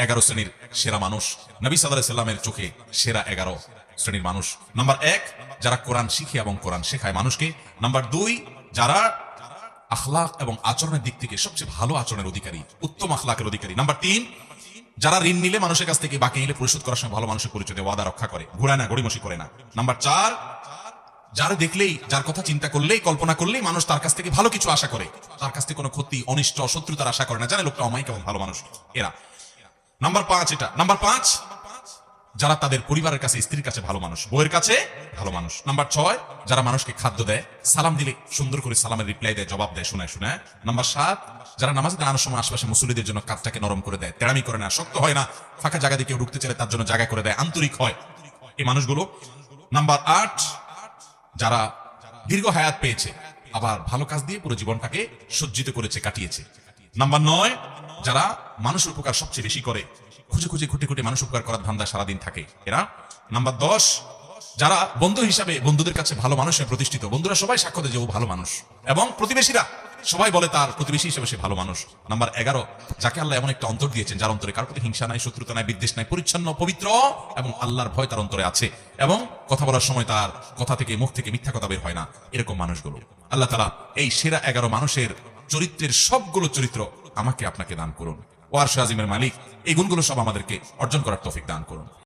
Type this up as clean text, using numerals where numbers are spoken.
11 শ্রেণীর সেরা মানুষ, নবী সাল্লাল্লাহু আলাইহি সাল্লামের চোখে সেরা 11 শ্রেণীর মানুষ। নাম্বার 1, যারা কোরআন শিখে এবং কোরআন শেখায় মানুষকে। নাম্বার 2, যারা আখলাক এবং আচরণের দিক থেকে সবচেয়ে ভালো আচরণের অধিকারী, উত্তম আখলাকের অধিকারী। নাম্বার 3, যারা ঋণ নিলে মানুষের কাছ থেকে বাকি নিলে পরিশোধ করার সময় ভালো মানুষের পরিচয় দেয়, ওয়াদা রক্ষা করে, ঘুরায় না, গড়িমসি করে না। নাম্বার 4, যারা দেখলেই, যার কথা চিন্তা করলেই, কল্পনা করলেই মানুষ তার কাছ থেকে ভালো কিছু আশা করে, তার কাছ থেকে কোনো ক্ষতি, অনিষ্ট, শত্রুতার আশা করে না, জানে লোকটা অমায়িক এবং ভালো মানুষ এরা। নাম্বার 5 এটা। নাম্বার 5, যারা তাদের পরিবারের কাছে, স্ত্রীর কাছে ভালো মানুষ, বউয়ের কাছে ভালো মানুষ। নাম্বার 6, যারা মানুষকে খাদ্য দেয়, সালাম দিলে সুন্দর করে সালামের রিপ্লাই দেয়, জবাব দেয়, শোনায় শোনায়। নাম্বার 7, যারা নামাজে দাঁড়ানোর সময় আশপাশে মুসল্লিদের জন্য কাজটাকে নরম করে দেয়, তেড়ামি করে না, শক্ত হয় না, ফাঁকা জায়গা দিয়ে কেউ ঢুকতে চাইলে তার জন্য জায়গা করে দেয়, আন্তরিক হয়, এই মানুষগুলো। নাম্বার 8, যারা দীর্ঘ হায়াত পেয়েছে, আবার ভালো কাজ দিয়ে পুরো জীবনটাকে সজ্জিত করেছে, কাটিয়েছে। নাম্বার 9, যারা মানুষের উপকার সবচেয়ে বেশি করে, খুঁজে খুঁজে খুঁটে খুঁটে মানুষ উপকার করার ধান্দা সারাদিন থাকে এরা। নাম্বার 10, যারা বন্ধু হিসাবে বন্ধুদের কাছে ভালো মানুষ হয়ে প্রতিষ্ঠিত, বন্ধুরা সবাই সাক্ষ্য দেয় যে ও ভালো মানুষ, এবং প্রতিবেশীরা সবাই বলে তার প্রতিবেশী হিসেবে সে ভালো মানুষ। নাম্বার 11, যাকে আল্লাহ এমন একটা অন্তর দিয়েছেন যার অন্তরে কারোর প্রতি হিংসা নাই, শত্রুতা নাই, বিদ্বেষ নাই, পরিচ্ছন্ন, পবিত্র এবং আল্লাহর ভয় তার অন্তরে আছে, এবং কথা বলার সময় তার কথা থেকে, মুখ থেকে মিথ্যা কথা বের হয় না। এরকম মানুষগুলো আল্লাহ তাআলা এই সেরা 11 মানুষের চরিত্রের সবগুলো চরিত্র আমাকে আপনাকে দান করুন। ও আরশ আজিমের মালিক এই গুণগুলো সব আমাদেরকে অর্জন করার তৌফিক দান করুন।